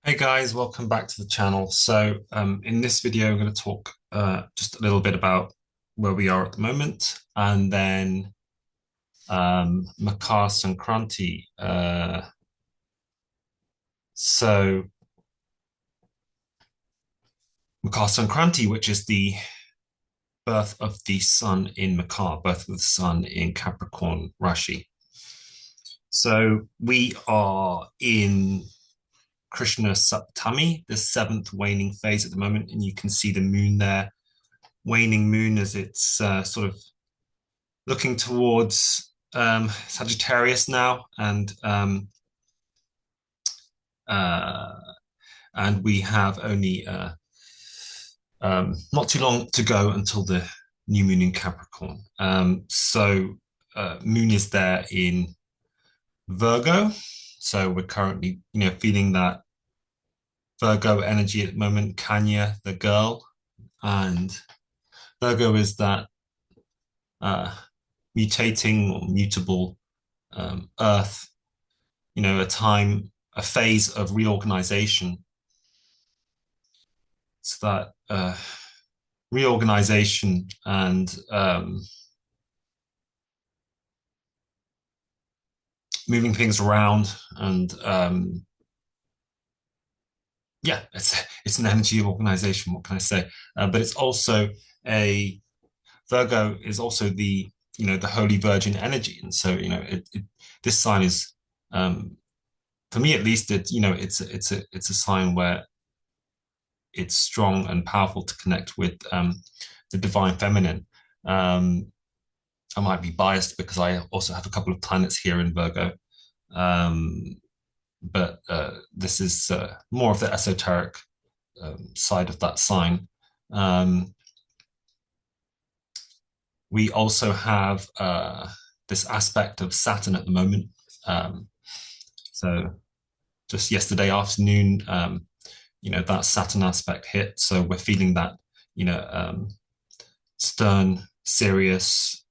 Hey guys, welcome back to the channel. In this video, I'm going to talk just a little bit about where we are at the moment, and then Makar Sankranti. So Makar Sankranti, which is the birth of the sun in Makar, birth of the sun in Capricorn Rashi. So we are in Krishna Saptami, the seventh waning phase at the moment, and you can see the moon there, waning moon as it's sort of looking towards Sagittarius now, uh, and we have only not too long to go until the new moon in Capricorn. Moon is there in Virgo, so we're currently feeling that Virgo energy at the moment. Kanya, the girl, and Virgo is that uh, mutating or mutable earth, a phase of reorganization. So that reorganization and moving things around, and yeah, it's an energy of organization. What can I say? But it's also a Virgo is also the Holy Virgin energy, and so this sign is for me at least it's a sign where it's strong and powerful to connect with the divine feminine. I might be biased because I also have a couple of planets here in Virgo, but this is more of the esoteric side of that sign. We also have this aspect of Saturn at the moment. So just yesterday afternoon, that Saturn aspect hit. So we're feeling that, stern, serious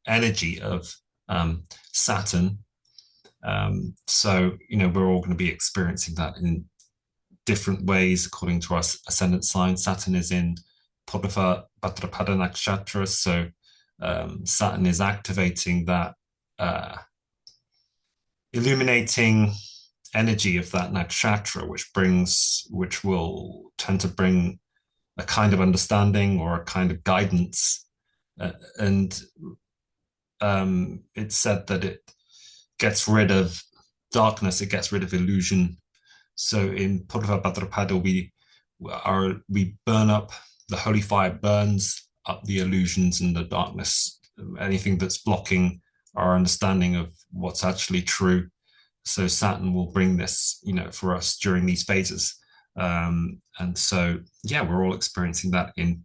energy of Saturn. We're all going to be experiencing that in different ways according to our ascendant sign. Saturn is in Bhadrapada Nakshatra, so Saturn is activating that illuminating energy of that nakshatra, which will tend to bring a kind of understanding or a kind of guidance. And it's said that it gets rid of darkness, it gets rid of illusion. So in Purva Bhadrapada, we burn up, the holy fire burns up the illusions and the darkness, anything that's blocking our understanding of what's actually true. So Saturn will bring this, for us during these phases. And so, yeah, we're all experiencing that in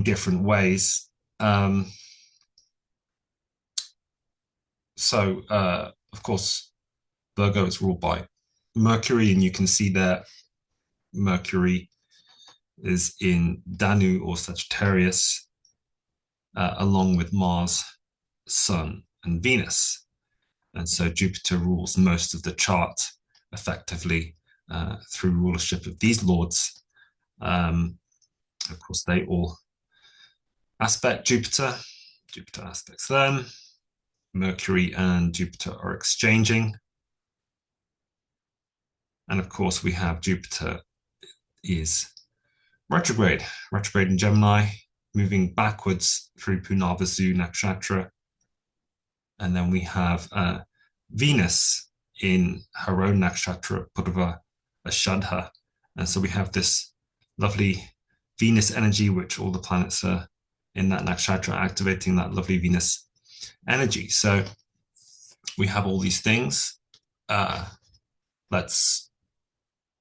different ways. Of course, Virgo is ruled by Mercury, and you can see that Mercury is in Danu or Sagittarius, along with Mars, Sun, and Venus. And so Jupiter rules most of the chart effectively through rulership of these lords. Of course, they all aspect Jupiter. Jupiter aspects them. Mercury and Jupiter are exchanging. And of course, we have Jupiter is retrograde in Gemini, moving backwards through Punarvasu Nakshatra. And then we have Venus in her own nakshatra, Purva Ashadha. And so we have this lovely Venus energy, which all the planets are in that nakshatra, activating that lovely Venus energy. So we have all these things. Let's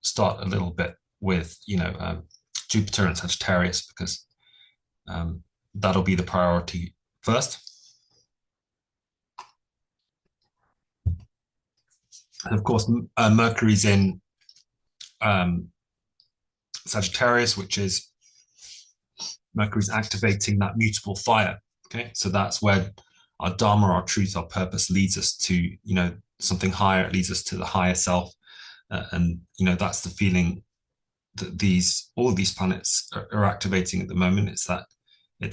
start a little bit with, Jupiter and Sagittarius, because that'll be the priority first. And of course, Mercury's in Sagittarius, which is Mercury's activating that mutable fire. Okay, so that's where our dharma, our truth, our purpose leads us to, something higher. It leads us to the higher self. and that's the feeling that these all of these planets are activating at the moment. It's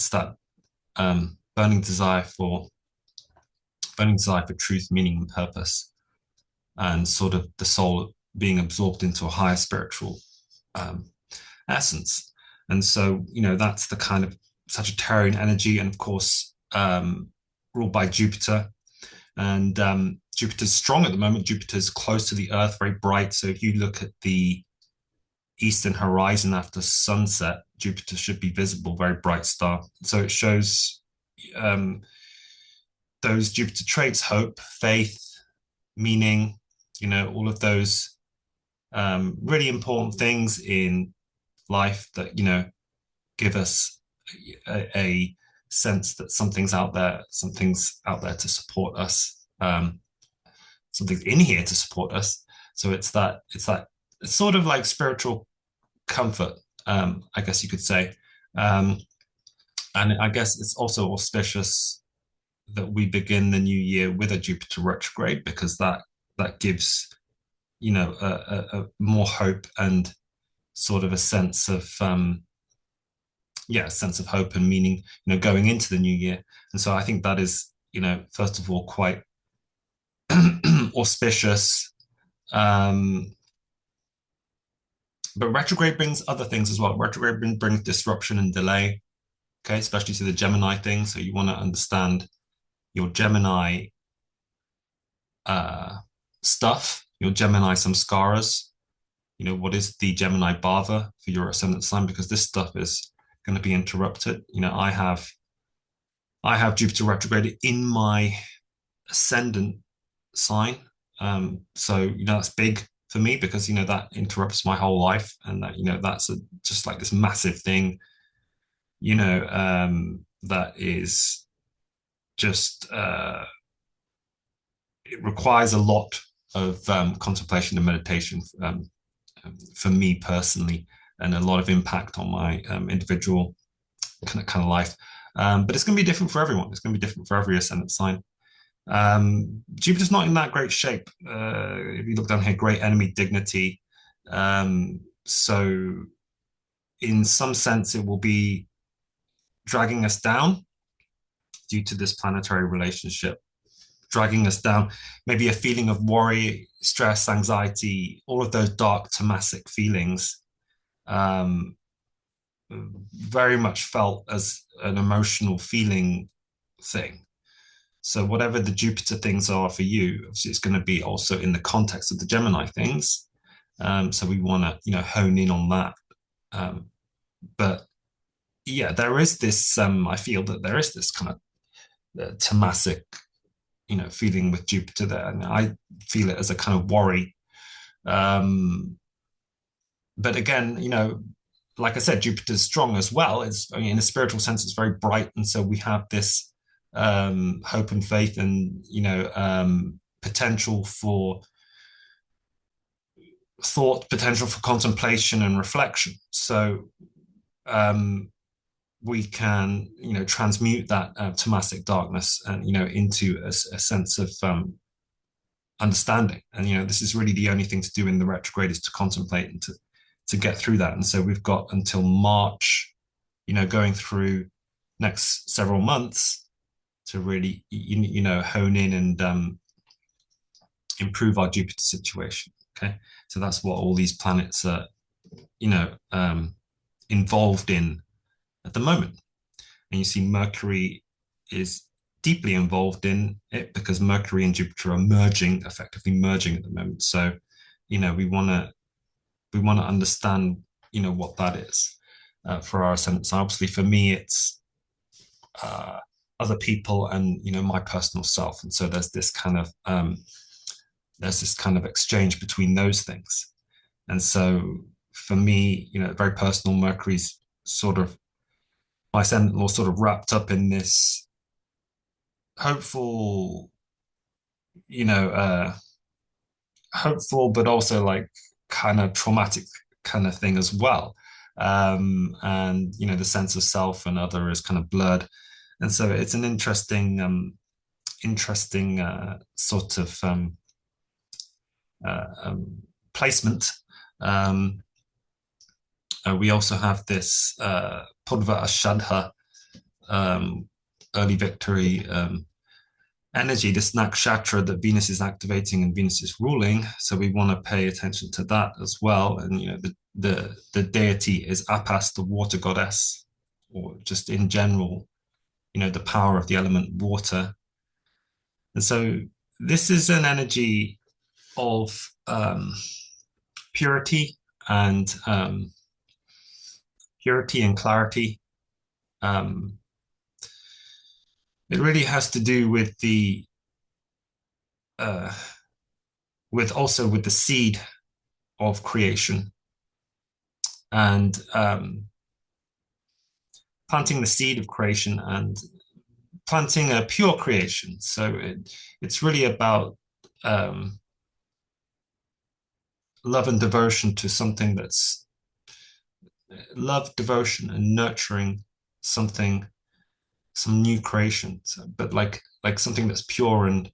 that burning desire for truth, meaning, and purpose, and sort of the soul being absorbed into a higher spiritual um, essence. And so, that's the kind of Sagittarian energy, and of course, ruled by Jupiter. And Jupiter's strong at the moment. Jupiter's close to the Earth, very bright. So if you look at the eastern horizon after sunset, Jupiter should be visible, very bright star. So it shows um, those Jupiter traits: hope, faith, meaning, all of those really important things in life that, give us a sense that something's out there to support us, something's in here to support us. So it's sort of like spiritual comfort, I guess you could say. Um, and I guess it's also auspicious that we begin the new year with a Jupiter retrograde, because that gives a more hope and sort of a sense of sense of hope and meaning, going into the new year. And so I think that is, first of all, quite auspicious. Um, but retrograde brings other things as well. Retrograde brings disruption and delay, okay, especially to the Gemini thing. So you want to understand your Gemini uh, stuff, your Gemini samskaras. What is the Gemini bhava for your ascendant sign? Because this stuff is going to be interrupted. I have Jupiter retrograde in my ascendant sign. So that's big for me, because that interrupts my whole life, and that's just like this massive thing. That is just it requires a lot of contemplation and meditation, for me personally, and a lot of impact on my individual kind of life. But it's going to be different for everyone. It's going to be different for every ascendant sign. Jupiter's not in that great shape. If you look down here, great enemy dignity. So in some sense, it will be dragging us down due to this planetary relationship, dragging us down, maybe a feeling of worry, stress, anxiety, all of those dark tamasic feelings, um, very much felt as an emotional feeling thing. So whatever the Jupiter things are for you, obviously it's going to be also in the context of the Gemini things. So we want to, hone in on that. But yeah, there is this, I feel that there is this kind of tamasic, feeling with Jupiter there. And I feel it as a kind of worry. But again, like I said, Jupiter's strong as well. In a spiritual sense, it's very bright. And so we have this hope and faith, and potential for thought, potential for contemplation and reflection. So we can transmute that tamasic darkness, and into a sense of understanding. And this is really the only thing to do in the retrograde, is to contemplate and to get through that. And so we've got until March, going through next several months to really hone in and improve our Jupiter situation. Okay, so that's what all these planets are involved in at the moment. And you see Mercury is deeply involved in it, because Mercury and Jupiter are effectively merging at the moment. So we want to understand what that is for our ascendant. So obviously for me it's other people and my personal self. And so there's this kind of exchange between those things. And so for me, very personal, Mercury's sort of, my ascendant law sort of wrapped up in this hopeful, hopeful, but also like kind of traumatic kind of thing as well. And the sense of self and other is kind of blurred. And so it's an interesting sort of placement. Um, we also have this Purva Ashadha, early victory energy, this nakshatra that Venus is activating and Venus is ruling. So we want to pay attention to that as well. And the deity is Apas, the water goddess, or just in general, the power of the element water. And so this is an energy of purity and clarity. It really has to do with the with the seed of creation and planting the seed of creation and planting a pure creation. So it's really about love and devotion to something that's love, devotion, and nurturing something, some new creation, but like something that's pure and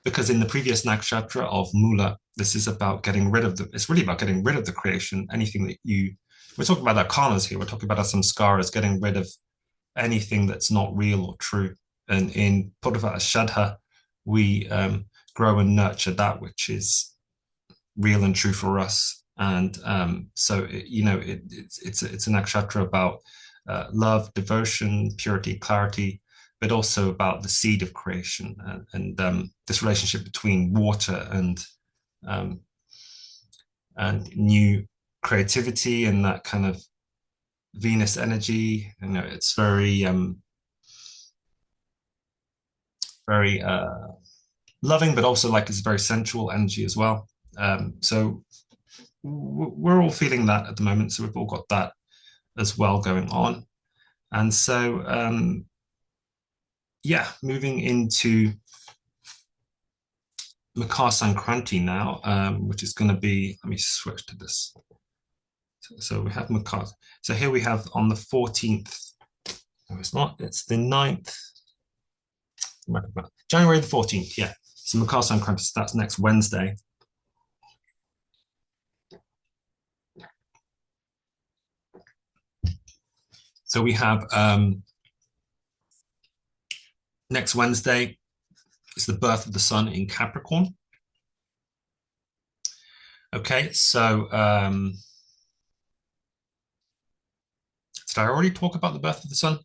because in the previous nakshatra of Mula, this is about getting rid of it's really about getting rid of the creation, anything that we're talking about our karmas here, we're talking about our samskaras, getting rid of anything that's not real or true. And in Purva Ashadha, we grow and nurture that which is real and true for us. And so, it's a nakshatra about love, devotion, purity, clarity, but also about the seed of creation and this relationship between water and new creativity and that kind of Venus energy. It's very very loving, but also like it's very sensual energy as well. So we're all feeling that at the moment. So we've all got that as well going on. And so, moving into Makar Sankranti now, which is going to be, let me switch to this. So we have Makar. So here we have on the 14th, no, it's not, it's the 9th, January the 14th, yeah. So Makar Sankranti, so that's next Wednesday. So we have next Wednesday is the birth of the sun in Capricorn. Okay, so did I already talk about the birth of the sun?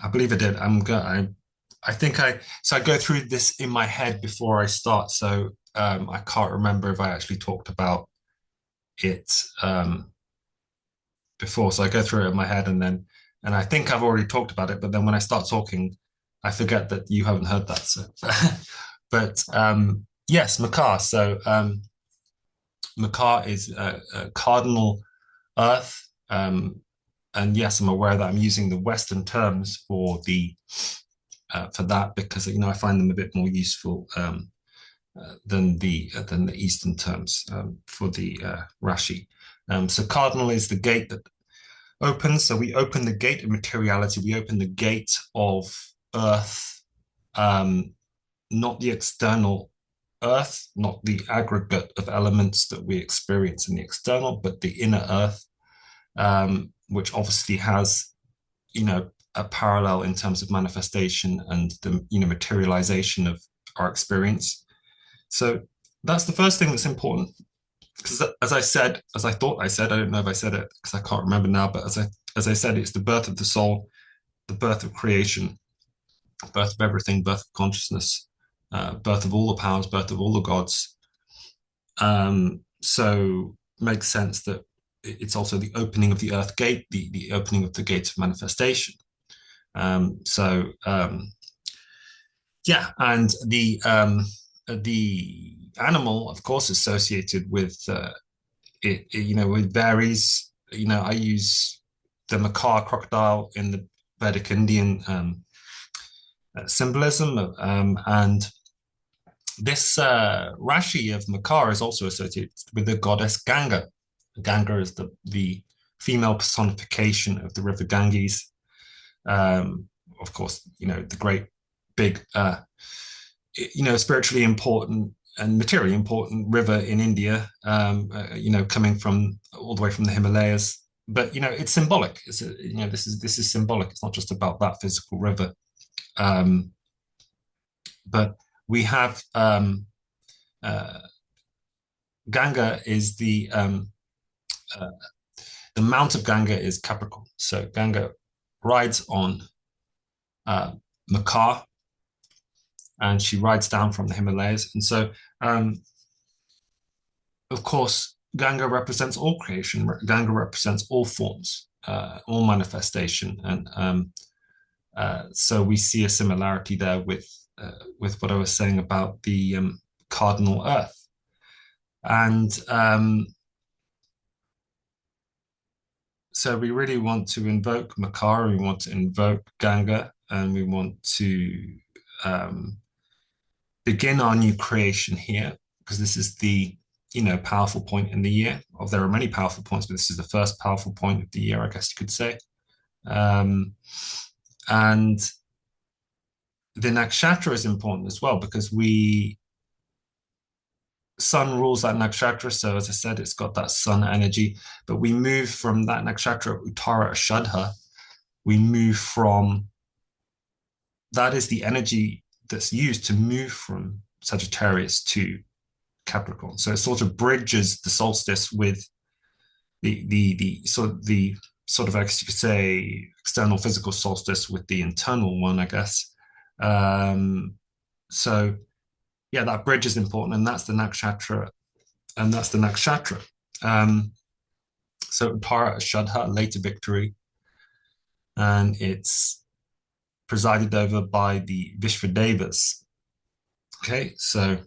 I believe I did. I think I go through this in my head before I start, so I can't remember if I actually talked about it before. So I go through it in my head and I think I've already talked about it, but then when I start talking, I forget that you haven't heard that. So, but yes, Makar. So Makar is a cardinal Earth. And yes, I'm aware that I'm using the Western terms for that because I find them a bit more useful than the Eastern terms for the Rashi. So cardinal is the gate that opens. So we open the gate of materiality. We open the gate of Earth, not the external Earth, not the aggregate of elements that we experience in the external, but the inner Earth. Which obviously has, a parallel in terms of manifestation and the, materialization of our experience. So that's the first thing that's important. Because as I thought I said, I don't know if I said it because I can't remember now, but as I said, it's the birth of the soul, the birth of creation, birth of everything, birth of consciousness, birth of all the powers, birth of all the gods. So it makes sense that it's also the opening of the earth gate, the opening of the gate of manifestation. And the animal, of course, associated with it, it varies. I use the Makar crocodile in the Vedic Indian symbolism, and this Rashi of Makar is also associated with the goddess Ganga. Ganga is the female personification of the river Ganges. Of course, the great big, spiritually important and materially important river in India, coming from all the way from the Himalayas. But it's symbolic. This is symbolic. It's not just about that physical river. Um, but we have uh, Ganga is uh, the mount of Ganga is Capricorn. So Ganga rides on Makar, and she rides down from the Himalayas. And so, of course, Ganga represents all creation. Ganga represents all forms, all manifestation, and so we see a similarity there with what I was saying about the cardinal Earth, and so we really want to invoke Makara, we want to invoke Ganga, and we want to um, begin our new creation here, because this is the powerful point in the year. There are many powerful points, but this is the first powerful point of the year, I guess you could say. And the nakshatra is important as well, because sun rules that nakshatra. So as I said, it's got that sun energy, but we move from that nakshatra, Uttara Ashadha, we move from, that is the energy that's used to move from Sagittarius to Capricorn. So it sort of bridges the solstice with the sort of, I guess you could say, external physical solstice with the internal one, I guess. So yeah, that bridge is important, and that's the nakshatra, and that's the nakshatra. So Uttara Ashadha, later victory, and it's presided over by the Vishvadevas. Okay, so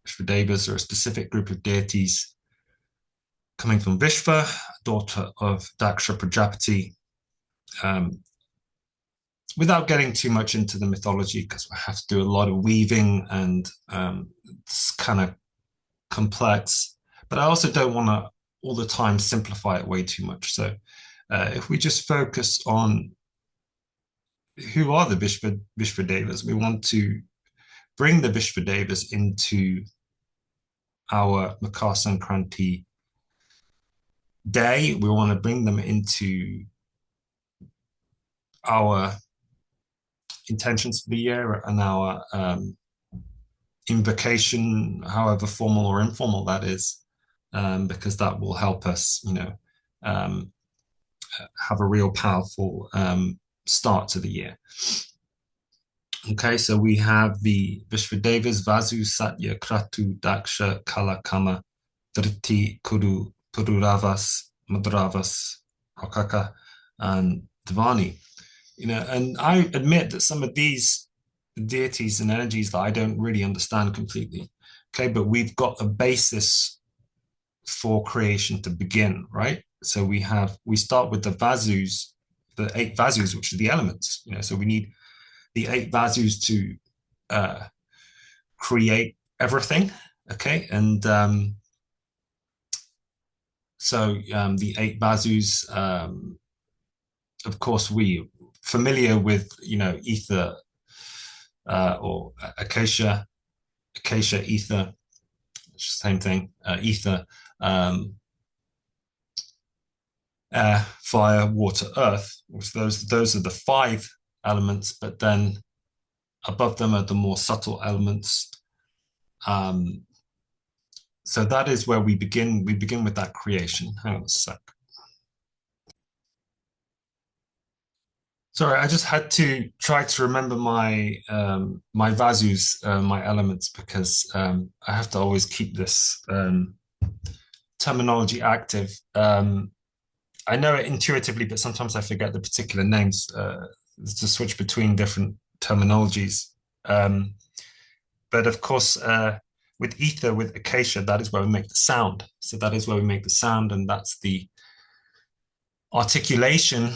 Vishvadevas are a specific group of deities coming from Vishva, daughter of Daksha Prajapati. Without getting too much into the mythology, because we have to do a lot of weaving, and it's kind of complex, but I also don't want to all the time simplify it way too much. So if we just focus on who are the Vishvadevas, we want to bring the Vishvadevas into our Makar Sankranti day. We want to bring them into our intentions for the year and our invocation, however formal or informal that is, because that will help us, have a real powerful start to the year. Okay, so we have the Vishvadevas: Vasu, Satya, Kratu, Daksha, Kala, Kama, Dhriti, Kuru, Pururavas, Madravas, Rokaka, and Dvani. And I admit that some of these deities and energies that I don't really understand completely. Okay, but we've got a basis for creation to begin, right? So we start with the Vasus, the 8 Vasus, which are the elements. So we need the 8 Vasus to create everything. Okay, and so the 8 Vasus, of course, we familiar with ether or acacia, ether, same thing, ether, air, fire, water, earth. Those are the 5 elements, but then above them are the more subtle elements. So that is where we begin. We begin with that creation. Hang on a sec. Sorry, I just had to try to remember my values, my elements, because I have to always keep this terminology active. I know it intuitively, but sometimes I forget the particular names to switch between different terminologies. But of course, with ether, with acacia, that is where we make the sound. So that is where we make the sound, and that's the articulation.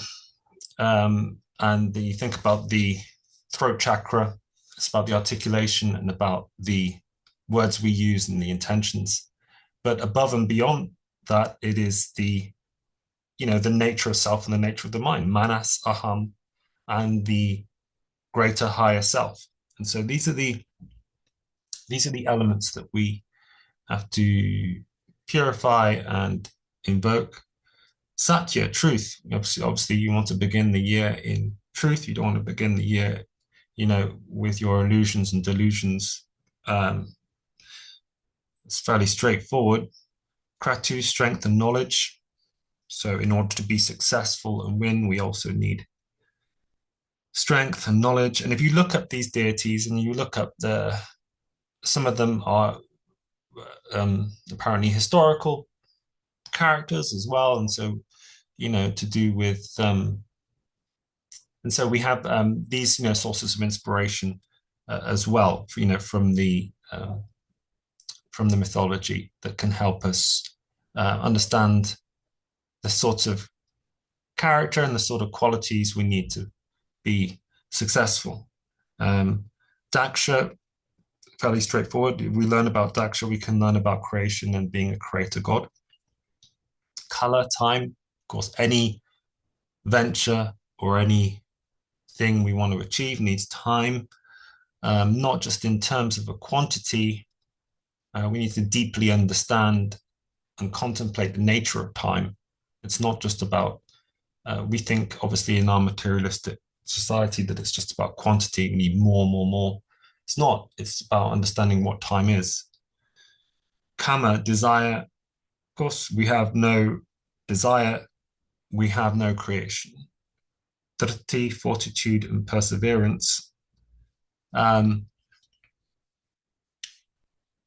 And you think about the throat chakra, it's about the articulation and about the words we use and the intentions. But above and beyond that, it is the nature of self and the nature of the mind, manas, aham, and the greater, higher self. And so these are the elements that we have to purify and invoke. Satya, truth. Obviously, you want to begin the year in truth. You don't want to begin the year, with your illusions and delusions. It's fairly straightforward. Kratu, strength and knowledge. So, in order to be successful and win, we also need strength and knowledge. And if you look up these deities and you look up some of them are apparently historical characters as well, and so to do with and so we have these sources of inspiration as well, from the mythology that can help us understand the sort of character and the sort of qualities we need to be successful. Daksha, fairly straightforward. If we learn about Daksha, we can learn about creation and being a creator god. Color, time, of course, any venture or anything we want to achieve needs time, not just in terms of a quantity. We need to deeply understand and contemplate the nature of time. It's not just about, we think obviously in our materialistic society that it's just about quantity. We need more, more, more. It's not. It's about understanding what time is. Kama, desire. Of course, we have no desire, we have no creation. Dhriti, fortitude, and perseverance.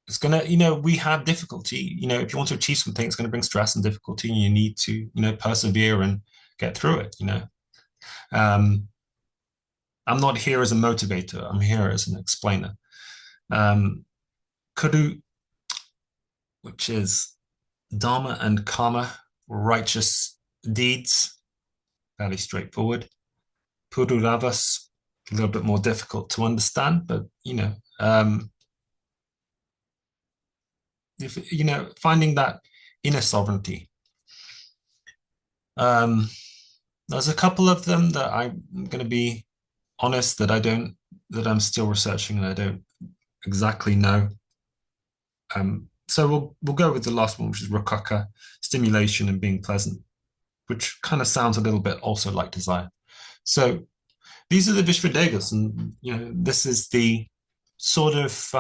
It's gonna, we have difficulty. If you want to achieve something, it's going to bring stress and difficulty, and you need to, persevere and get through it. I'm not here as a motivator. I'm here as an explainer. Kudu, which is Dharma and Karma, righteous deeds, fairly straightforward. Pururavas, a little bit more difficult to understand, but finding that inner sovereignty. There's a couple of them that I'm going to be honest that I'm still researching and I don't exactly know. So we'll go with the last one, which is Rokaka, stimulation and being pleasant, which kind of sounds a little bit also like desire. So these are the Vishvadegas, and this is the sort of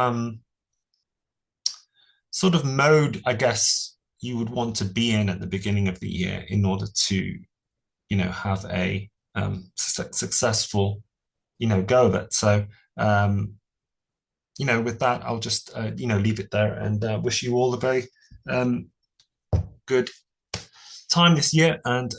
mode, I guess, you would want to be in at the beginning of the year in order to, have a successful, go of it. So, with that, I'll just, leave it there and wish you all a very good time this year and